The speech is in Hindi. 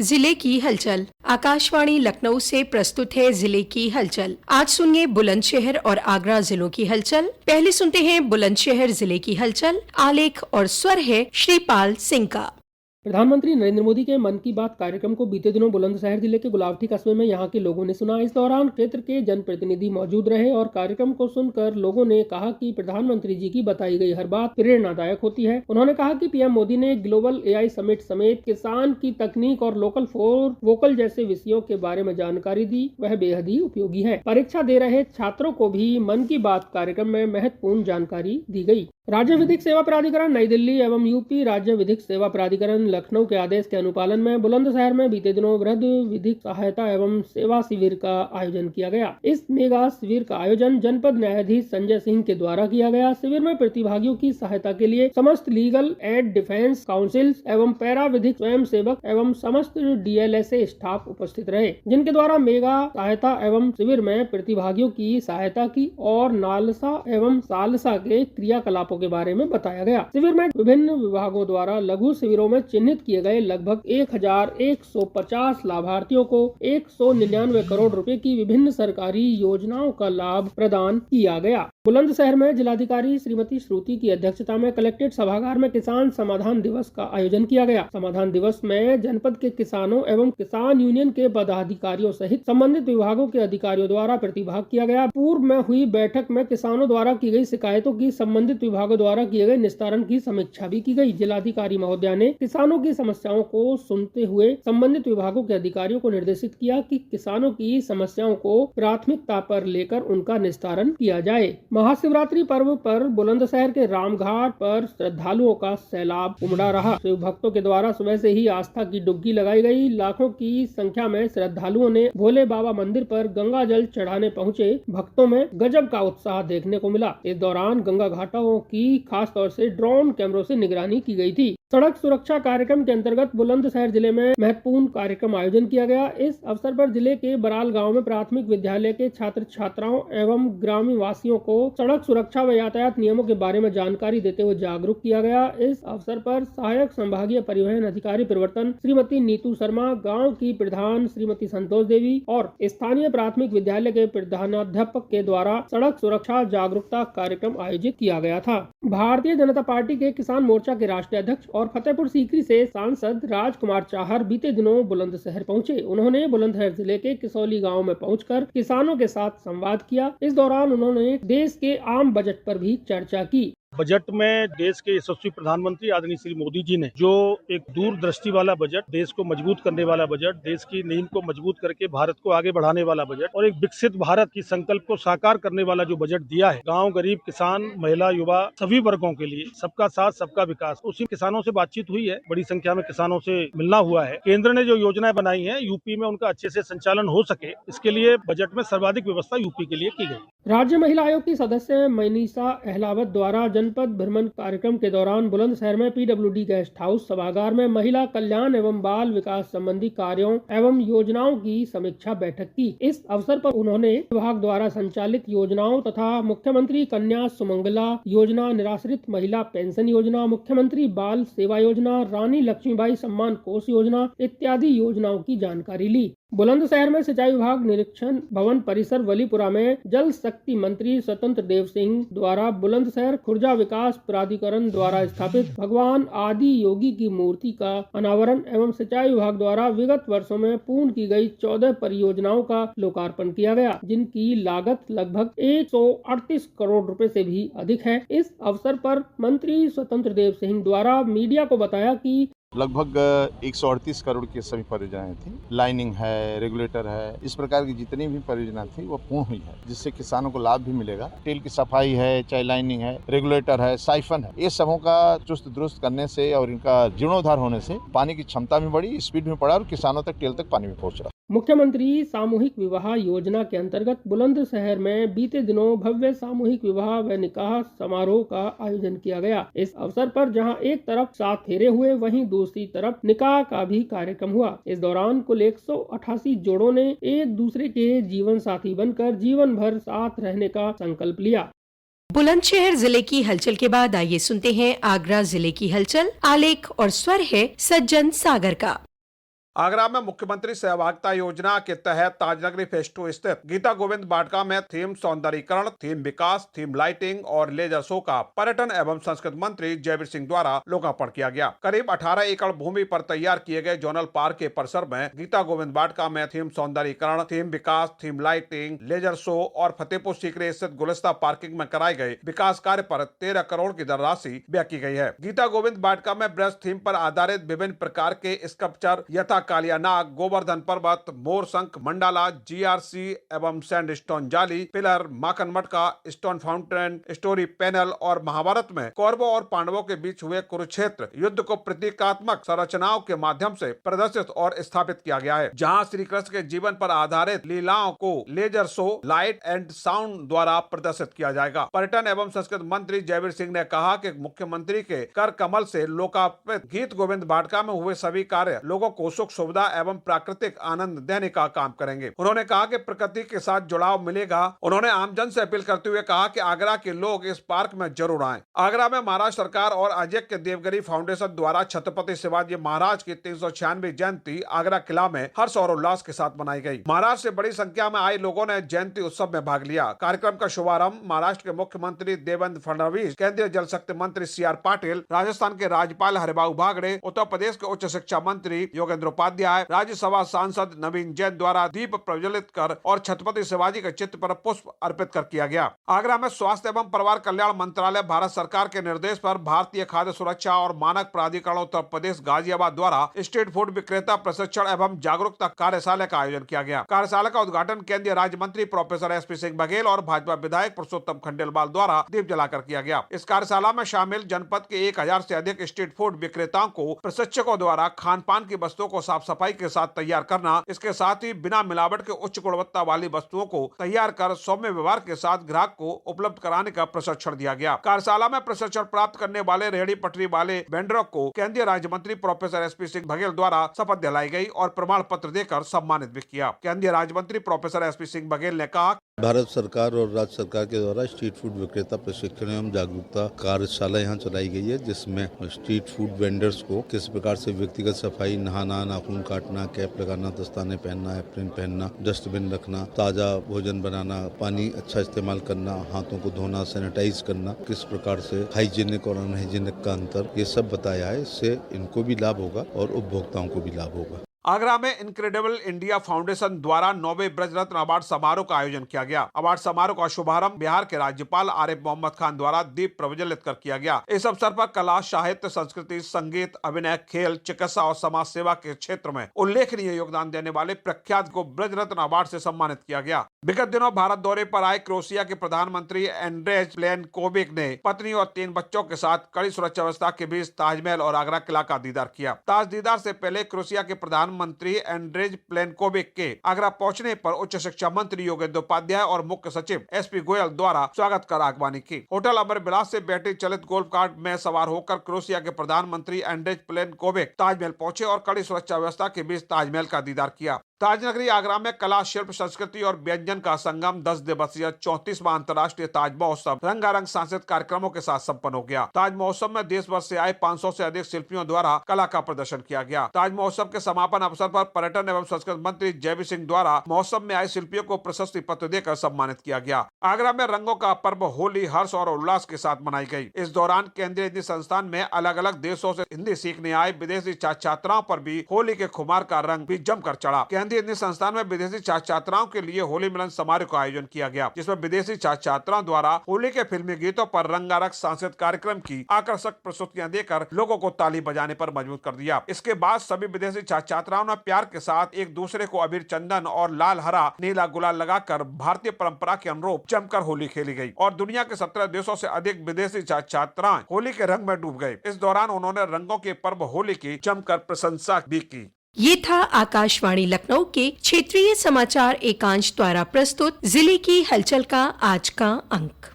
जिले की हलचल। आकाशवाणी लखनऊ से प्रस्तुत है जिले की हलचल। आज सुनिए बुलंदशहर और आगरा जिलों की हलचल। पहले सुनते हैं बुलंदशहर जिले की हलचल। आलेख और स्वर है श्रीपाल सिंह का। प्रधानमंत्री नरेंद्र मोदी के मन की बात कार्यक्रम को बीते दिनों बुलंदशहर जिले के गुलावटी कस्बे में यहां के लोगों ने सुना। इस दौरान क्षेत्र के जनप्रतिनिधि मौजूद रहे और कार्यक्रम को सुनकर लोगों ने कहा कि प्रधानमंत्री जी की बताई गई हर बात प्रेरणादायक होती है। उन्होंने कहा कि पीएम मोदी ने ग्लोबल एआई समिट समेत किसान की तकनीक और लोकल फॉर वोकल जैसे विषयों के बारे में जानकारी दी, वह बेहद ही उपयोगी है। परीक्षा दे रहे छात्रों को भी मन की बात कार्यक्रम में महत्वपूर्ण जानकारी दी गई। राज्य विधिक सेवा प्राधिकरण नई दिल्ली एवं यूपी राज्य विधिक सेवा प्राधिकरण लखनऊ के आदेश के अनुपालन में बुलंदशहर में बीते दिनों वृद्ध विधिक सहायता एवं सेवा शिविर का आयोजन किया गया। इस मेगा शिविर का आयोजन जनपद न्यायाधीश संजय सिंह के द्वारा किया गया। शिविर में प्रतिभागियों की सहायता के लिए समस्त लीगल एड डिफेंस काउंसिल एवं पैरा विधिक स्वयं सेवक एवं समस्त डीएलएसए स्टाफ उपस्थित रहे, जिनके द्वारा मेगा सहायता एवं शिविर में प्रतिभागियों की सहायता की और नालसा एवं सालसा के क्रियाकलापों के बारे में बताया गया। शिविर में विभिन्न विभागों द्वारा लघु शिविरों में चिन्हित किए गए लगभग 1150 लाभार्थियों को 199 करोड़ रुपए की विभिन्न सरकारी योजनाओं का लाभ प्रदान किया गया। बुलंदशहर में जिलाधिकारी श्रीमती श्रुति की अध्यक्षता में कलेक्ट्रेट सभागार में किसान समाधान दिवस का आयोजन किया गया। समाधान दिवस में जनपद के किसानों एवं किसान यूनियन के पदाधिकारियों सहित संबंधित विभागों के अधिकारियों द्वारा प्रतिभाग किया गया। पूर्व में हुई बैठक में किसानों द्वारा की गई शिकायतों की संबंधित विभागों द्वारा किए गए निस्तारण की समीक्षा भी की गई। जिलाधिकारी महोदया ने किसानों की समस्याओं को सुनते हुए संबंधित विभागों के अधिकारियों को निर्देशित किया कि किसानों की समस्याओं को प्राथमिकता पर लेकर उनका निस्तारण किया जाए। महाशिवरात्रि पर्व पर बुलंदशहर के रामघाट पर श्रद्धालुओं का सैलाब उमड़ा रहा। शिव भक्तों के द्वारा सुबह से ही आस्था की डुबकी लगाई गई। लाखों की संख्या में श्रद्धालुओं ने भोले बाबा मंदिर पर गंगा जल चढ़ाने पहुंचे भक्तों में गजब का उत्साह देखने को मिला। इस दौरान गंगा घाटों की खास तौर से ड्रोन कैमरों से निगरानी की गई थी। सड़क सुरक्षा कार्यक्रम के अंतर्गत बुलंदशहर जिले में महत्वपूर्ण कार्यक्रम आयोजन किया गया। इस अवसर पर जिले के बराल गांव में प्राथमिक विद्यालय के छात्र छात्राओं एवं ग्रामीण वासियों को सड़क सुरक्षा व यातायात नियमों के बारे में जानकारी देते हुए जागरूक किया गया। इस अवसर पर सहायक संभागीय परिवहन अधिकारी परिवर्तन श्रीमती नीतू शर्मा, गाँव की प्रधान श्रीमती संतोष देवी और स्थानीय प्राथमिक विद्यालय के प्रधानाध्यापक के द्वारा सड़क सुरक्षा जागरूकता कार्यक्रम आयोजित किया गया था। भारतीय जनता पार्टी के किसान मोर्चा के राष्ट्रीय अध्यक्ष और फतेहपुर सीकरी से सांसद राजकुमार चाहर बीते दिनों बुलंदशहर पहुंचे। उन्होंने बुलंदशहर जिले के किसौली गांव में पहुंचकर किसानों के साथ संवाद किया। इस दौरान उन्होंने देश के आम बजट पर भी चर्चा की। बजट में देश के यशस्वी प्रधानमंत्री आदरणीय श्री मोदी जी ने जो एक दूरदृष्टि वाला बजट, देश को मजबूत करने वाला बजट, देश की नींव को मजबूत करके भारत को आगे बढ़ाने वाला बजट और एक विकसित भारत की संकल्प को साकार करने वाला जो बजट दिया है, गांव, गरीब, किसान, महिला, युवा सभी वर्गों के लिए सबका साथ सबका विकास, उसी किसानों से बातचीत हुई है। बड़ी संख्या में किसानों से मिलना हुआ है। केंद्र ने जो योजनाएं बनाई है यूपी में उनका अच्छे से संचालन हो सके, इसके लिए बजट में सर्वाधिक व्यवस्था यूपी के लिए की गई। राज्य महिला आयोग की सदस्य मनीषा अहलावत द्वारा जनपद भ्रमण कार्यक्रम के दौरान बुलंदशहर में पीडब्ल्यूडी गेस्ट हाउस सभागार में महिला कल्याण एवं बाल विकास संबंधी कार्यों एवं योजनाओं की समीक्षा बैठक की। इस अवसर पर उन्होंने विभाग द्वारा संचालित योजनाओं तथा मुख्यमंत्री कन्या सुमंगला योजना, निराश्रित महिला पेंशन योजना, मुख्यमंत्री बाल सेवा योजना, रानी लक्ष्मीबाई सम्मान कोष योजना इत्यादि योजनाओं की जानकारी ली। बुलंदशहर में सिंचाई विभाग निरीक्षण भवन परिसर वलीपुरा में जल शक्ति मंत्री स्वतंत्र देव सिंह द्वारा बुलंदशहर खुर्जा विकास प्राधिकरण द्वारा स्थापित भगवान आदि योगी की मूर्ति का अनावरण एवं सिंचाई विभाग द्वारा विगत वर्षों में पूर्ण की गई 14 परियोजनाओं का लोकार्पण किया गया, जिनकी लागत लगभग 138 करोड़ रुपए से भी अधिक है। इस अवसर पर मंत्री स्वतंत्र देव सिंह द्वारा मीडिया को बताया कि लगभग 138 करोड़ की सभी परियोजनाएं थी। लाइनिंग है, रेगुलेटर है, इस प्रकार की जितनी भी परियोजना थी वो पूर्ण हुई है, जिससे किसानों को लाभ भी मिलेगा। टेल की सफाई है, चाहे लाइनिंग है, रेगुलेटर है, साइफन है, ये सबों का चुस्त दुरुस्त करने से और इनका जीर्णोद्धार होने से पानी की क्षमता भी बढ़ी, स्पीड भी बढ़ा और किसानों तक टेल तक पानी भी पहुंच रहा। मुख्यमंत्री सामूहिक विवाह योजना के अंतर्गत बुलंदशहर में बीते दिनों भव्य सामूहिक विवाह व निकाह समारोह का आयोजन किया गया। इस अवसर पर जहां एक तरफ 7 फेरे हुए, वहीं दूसरी तरफ निकाह का भी कार्यक्रम हुआ। इस दौरान कुल 188 जोड़ों ने एक दूसरे के जीवन साथी बनकर जीवन भर साथ रहने का संकल्प लिया। बुलंदशहर जिले की हलचल के बाद आइए सुनते हैं आगरा जिले की हलचल। आलेख और स्वर है सज्जन सागर का। आगरा में मुख्यमंत्री सहभागिता योजना के तहत ताजनगरी फेज 2 स्थित गीता गोविंद वाटिका में थीम सौंदर्यीकरण, थीम विकास, थीम लाइटिंग और लेजर शो का पर्यटन एवं संस्कृति मंत्री जयवीर सिंह द्वारा लोकार्पण किया गया। करीब 18 एकड़ भूमि पर तैयार किए गए जोनल पार्क के परिसर में गीता गोविंद वाटिका में थीम सौंदर्यीकरण, थीम विकास, थीम लाइटिंग, लेजर शो और फतेहपुर सीकरी स्थित गुलिस्ता पार्किंग में कराए गए विकास कार्य पर 13 करोड़ की धनराशि व्यय की गई है। गीता गोविंद वाटिका में ब्रज थीम पर आधारित विभिन्न प्रकार के स्कल्पचर यथा कालिया नाग, गोवर्धन पर्वत, मोर शंख, मंडाला, जीआरसी एवं सैंडस्टोन जाली, पिलर, माखन मटका, स्टोन फाउंटेन, स्टोरी पैनल और महाभारत में कौरवों और पांडवों के बीच हुए कुरुक्षेत्र युद्ध को प्रतीकात्मक संरचनाओं के माध्यम से प्रदर्शित और स्थापित किया गया है, जहां श्री कृष्ण के जीवन पर आधारित लीलाओं को laser show, light and sound द्वारा प्रदर्शित किया जाएगा। पर्यटन एवं संस्कृति मंत्री जयवीर सिंह ने कहा कि मुख्यमंत्री के कर कमल से लोकार्पित गीत गोविंद वाटिका में हुए सभी कार्य लोगों को सुख सुविधा एवं प्राकृतिक आनंद देने का काम करेंगे। उन्होंने कहा कि प्रकृति के साथ जुड़ाव मिलेगा। उन्होंने आमजन से अपील करते हुए कहा कि आगरा के लोग इस पार्क में जरूर आएं। आगरा में महाराष्ट्र सरकार और अजय के देवगिरी फाउंडेशन द्वारा छत्रपति शिवाजी महाराज की 396वीं जयंती आगरा किला में हर्ष और उल्लास के साथ मनाई गई। महाराष्ट्र से बड़ी संख्या में आए लोगों ने जयंती उत्सव में भाग लिया। कार्यक्रम का शुभारंभ महाराष्ट्र के मुख्यमंत्री देवेंद्र फडणवीस, केंद्रीय जल शक्ति मंत्री CR पाटिल, राजस्थान के राज्यपाल हरिभाऊ बागड़े, उत्तर प्रदेश के उच्च शिक्षा मंत्री योगेंद्र उपाध्याय, राज्यसभा सांसद नवीन जैन द्वारा दीप प्रज्वलित कर और छत्रपति शिवाजी के चित्र पर पुष्प अर्पित कर किया गया। आगरा में स्वास्थ्य एवं परिवार कल्याण मंत्रालय भारत सरकार के निर्देश पर भारतीय खाद्य सुरक्षा और मानक प्राधिकरण उत्तर प्रदेश गाजियाबाद द्वारा स्ट्रीट फूड विक्रेता प्रशिक्षण एवं जागरूकता कार्यशाला का आयोजन किया गया। कार्यशाला का उद्घाटन केंद्रीय राज्य मंत्री प्रोफेसर SP सिंह बघेल और भाजपा विधायक पुरुषोत्तम खंडेलवाल द्वारा दीप जलाकर किया गया। इस कार्यशाला में शामिल जनपद के 1000 से अधिक स्ट्रीट फूड विक्रेताओं को प्रशिक्षकों द्वारा खान पान की वस्तुओं को साफ सफाई के साथ तैयार करना, इसके साथ ही बिना मिलावट के उच्च गुणवत्ता वाली वस्तुओं को तैयार कर सौम्य व्यवहार के साथ ग्राहक को उपलब्ध कराने का प्रशिक्षण दिया गया। कार्यशाला में प्रशिक्षण प्राप्त करने वाले रेहड़ी पटरी वाले वेंडरों को केंद्रीय राज्य मंत्री प्रोफेसर SP सिंह बघेल द्वारा शपथ दिलाई गई और प्रमाण पत्र देकर सम्मानित भी किया। केंद्रीय राज्य मंत्री प्रोफेसर SP सिंह बघेल ने कहा, भारत सरकार और राज्य सरकार के द्वारा स्ट्रीट फूड विक्रेता प्रशिक्षण एवं जागरूकता कार्यशाला यहाँ चलाई गई है, जिसमें स्ट्रीट फूड वेंडर्स को किस प्रकार से व्यक्तिगत सफाई, नहाना, नाखून काटना, कैप लगाना, दस्ताने पहनना, एप्रिन पहनना, डस्टबिन रखना, ताज़ा भोजन बनाना, पानी अच्छा इस्तेमाल करना, हाथों को धोना, सैनिटाइज करना, किस प्रकार से हाइजीनिक और अनहाइजीनिक का अंतर, ये सब बताया है। इससे इनको भी लाभ होगा और उपभोक्ताओं को भी लाभ होगा। आगरा में इनक्रेडिबल इंडिया फाउंडेशन द्वारा 9वें ब्रज रत्न अवार्ड समारोह का आयोजन किया गया। अवार्ड समारोह का शुभारंभ बिहार के राज्यपाल आरिफ मोहम्मद खान द्वारा दीप प्रज्वलित कर किया गया। इस अवसर पर कला, साहित्य, संस्कृति, संगीत, अभिनय, खेल, चिकित्सा और समाज सेवा के क्षेत्र में उल्लेखनीय योगदान देने वाले प्रख्यात को ब्रज रत्न अवार्ड से सम्मानित किया गया। विगत दिनों भारत दौरे पर आए क्रोएशिया के प्रधानमंत्री एंड्रेज प्लेनकोविक ने पत्नी और 3 बच्चों के साथ कड़ी सुरक्षा व्यवस्था के बीच ताजमहल और आगरा किला का दीदार किया। ताज दीदार से पहले क्रोएशिया के मंत्री एंड्रेज प्लेनकोविक के आगरा पहुंचने पर उच्च शिक्षा मंत्री योगेंद्र उपाध्याय और मुख्य सचिव SP गोयल द्वारा स्वागत कर आगवानी की। होटल अमर विलास से बैटरी चलित गोल्फ कार्ट में सवार होकर क्रोएशिया के प्रधानमंत्री एंड्रेज प्लेनकोविक ताजमहल पहुंचे और कड़ी सुरक्षा व्यवस्था के बीच ताजमहल का दीदार किया। ताजनगरी आगरा में कला, शिल्प, संस्कृति और व्यंजन का संगम 10 दिवसीय 34वां अंतर्राष्ट्रीय ताज महोत्सव रंगारंग सांस्कृतिक कार्यक्रमों के साथ संपन्न हो गया। ताज महोत्सव में देश भर से आए 500 से अधिक शिल्पियों द्वारा कला का प्रदर्शन किया गया। ताज महोत्सव के समापन अवसर पर पर्यटन एवं संस्कृति मंत्री जयवीर सिंह द्वारा महोत्सव में आए शिल्पियों को प्रशस्ति पत्र देकर सम्मानित किया गया। आगरा में रंगों का पर्व होली हर्ष और उल्लास के साथ मनाई गई। इस दौरान केंद्रीय हिंदी संस्थान में अलग अलग देशों से हिंदी सीखने आए विदेशी छात्राओं पर भी होली के खुमार का रंग भी जमकर चढ़ा। केंद्रीय हिंदी संस्थान में विदेशी छात्राओं के लिए होली मिलन समारोह का आयोजन किया गया, जिसमें विदेशी छात्राओं द्वारा होली के फिल्मी गीतों पर रंगारंग सांस्कृतिक कार्यक्रम की आकर्षक प्रस्तुतियां देकर लोगों को ताली बजाने पर मजबूर कर दिया। इसके बाद सभी विदेशी छात्राओं ने प्यार के साथ एक दूसरे को अबीर, चंदन और लाल, हरा, नीला गुलाल लगाकर भारतीय परंपरा के अनुरूप जमकर होली खेली गई और दुनिया के 17 देशों से अधिक विदेशी छात्राएं होली के रंग में डूब गए। इस दौरान उन्होंने रंगों के पर्व होली की जमकर प्रशंसा भी की। ये था आकाशवाणी लखनऊ के क्षेत्रीय समाचार एकांश द्वारा प्रस्तुत जिले की हलचल का आज का अंक।